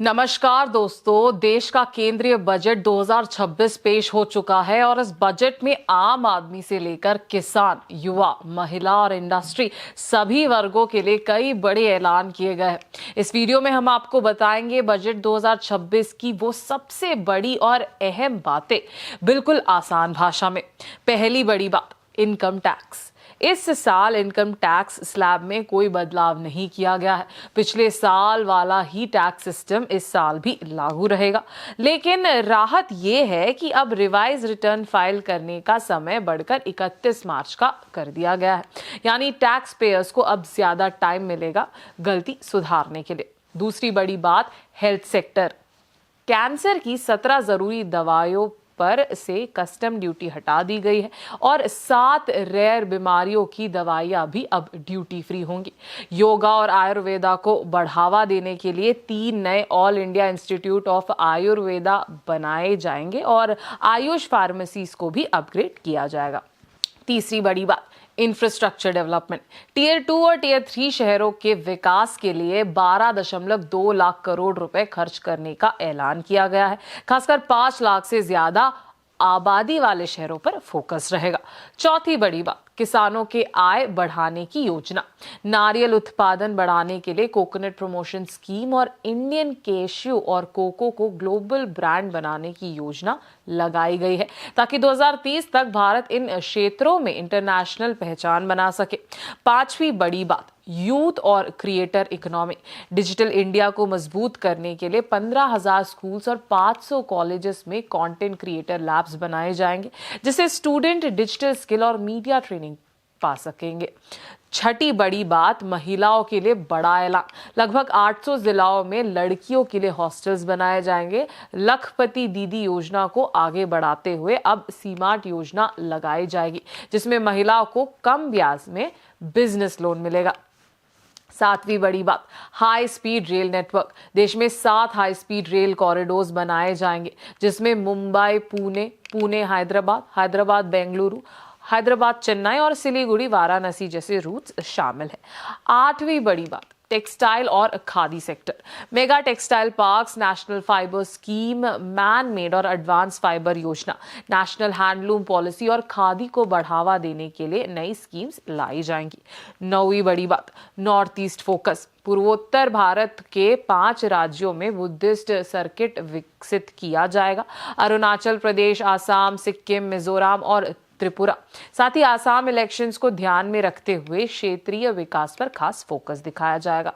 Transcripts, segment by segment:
नमस्कार दोस्तों, देश का केंद्रीय बजट 2026 पेश हो चुका है और इस बजट में आम आदमी से लेकर किसान, युवा, महिला और इंडस्ट्री सभी वर्गों के लिए कई बड़े ऐलान किए गए हैं। इस वीडियो में हम आपको बताएंगे बजट 2026 की वो सबसे बड़ी और अहम बातें, बिल्कुल आसान भाषा में। पहली बड़ी बात, इनकम टैक्स। इस साल इनकम टैक्स स्लैब में कोई बदलाव नहीं किया गया है। पिछले साल वाला ही टैक्स सिस्टम इस साल भी लागू रहेगा, लेकिन राहत ये है कि अब रिवाइज रिटर्न फाइल करने का समय बढ़कर 31 मार्च का कर दिया गया है। यानी टैक्स पेयर्स को अब ज्यादा टाइम मिलेगा गलती सुधारने के लिए। दूसरी बड़ी बात, हेल्थ सेक्टर। कैंसर की 17 जरूरी दवाइयों पर से कस्टम ड्यूटी हटा दी गई है और 7 रेयर बीमारियों की दवाइयां भी अब ड्यूटी फ्री होंगी। योगा और आयुर्वेदा को बढ़ावा देने के लिए 3 नए all India institute of Ayurveda बनाए जाएंगे और आयुष फार्मेसीज को भी अपग्रेड किया जाएगा। तीसरी बड़ी बात, इंफ्रास्ट्रक्चर डेवलपमेंट। टीयर 2 और टीयर 3 शहरों के विकास के लिए 12.2 लाख करोड़ रुपए खर्च करने का ऐलान किया गया है। खासकर 5 लाख से ज्यादा आबादी वाले शहरों पर फोकस रहेगा। चौथी बड़ी बात, किसानों के आय बढ़ाने की योजना। नारियल उत्पादन बढ़ाने के लिए कोकोनट प्रमोशन स्कीम और इंडियन कैश्यू और कोको को ग्लोबल ब्रांड बनाने की योजना लगाई गई है, ताकि 2030 तक भारत इन क्षेत्रों में इंटरनेशनल पहचान बना सके। पांचवी बड़ी बात, यूथ और क्रिएटर इकोनॉमी। डिजिटल इंडिया को मजबूत करने के लिए 15,000 स्कूल्स और 500 कॉलेजेस में कंटेंट क्रिएटर लैब्स बनाए जाएंगे, जिससे स्टूडेंट डिजिटल स्किल और मीडिया ट्रेनिंग पा सकेंगे। छठी बड़ी बात, महिलाओं के लिए बड़ा ऐलान। लगभग 800 जिलों में लड़कियों के लिए हॉस्टल्स बनाए जाएंगे। लखपति दीदी योजना को आगे बढ़ाते हुए अब सीमार्ट योजना लगाई जाएगी, जिसमें महिलाओं को कम ब्याज में बिजनेस लोन मिलेगा। सातवीं बड़ी बात, हाई स्पीड रेल नेटवर्क। देश में 7 हाई स्पीड रेल कॉरिडोर्स बनाए जाएंगे, जिसमें मुंबई पुणे, पुणे हैदराबाद, हैदराबाद बेंगलुरु, हैदराबाद चेन्नई और सिलीगुड़ी वाराणसी जैसे रूट्स शामिल है। आठवीं बड़ी बात, टेक्सटाइल और khadi sector. Mega textile parks, national fibre scheme, man made और एडवांस फाइबर योजना, नेशनल हैंडलूम पॉलिसी और खादी को बढ़ावा देने के लिए नई स्कीम्स लाई जाएंगी। नौवीं बड़ी बात, नॉर्थ ईस्ट फोकस। पूर्वोत्तर भारत के 5 राज्यों में बुद्धिस्ट सर्किट विकसित किया जाएगा। अरुणाचल प्रदेश, आसाम, सिक्किम, मिजोरम और त्रिपुरा। साथ ही आसाम इलेक्शंस को ध्यान में रखते हुए क्षेत्रीय विकास पर खास फोकस दिखाया जाएगा।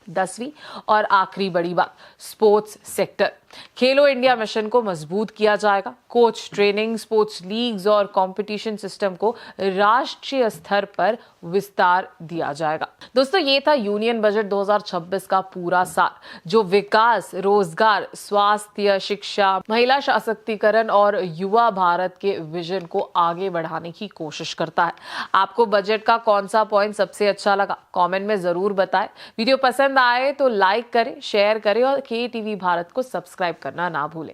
10वीं और आखिरी बड़ी बात, स्पोर्ट्स सेक्टर। खेलो इंडिया मिशन को मजबूत किया जाएगा। कोच ट्रेनिंग, स्पोर्ट्स लीग्स और कंपटीशन सिस्टम को राष्ट्रीय स्तर पर विस्तार दिया जाएगा। दोस्तों, ये था यूनियन बजट 2026 का पूरा सार, जो विकास, रोजगार, स्वास्थ्य, शिक्षा, महिला सशक्तिकरण और युवा भारत के विजन को आगे बढ़ाने की कोशिश करता है। आपको बजट का कौन सा पॉइंट सबसे अच्छा लगा, कमेंट में जरूर बताएं। वीडियो पसंद आए तो लाइक करें, शेयर करें और के टीवी भारत को सब्सक्राइब करना ना भूलें।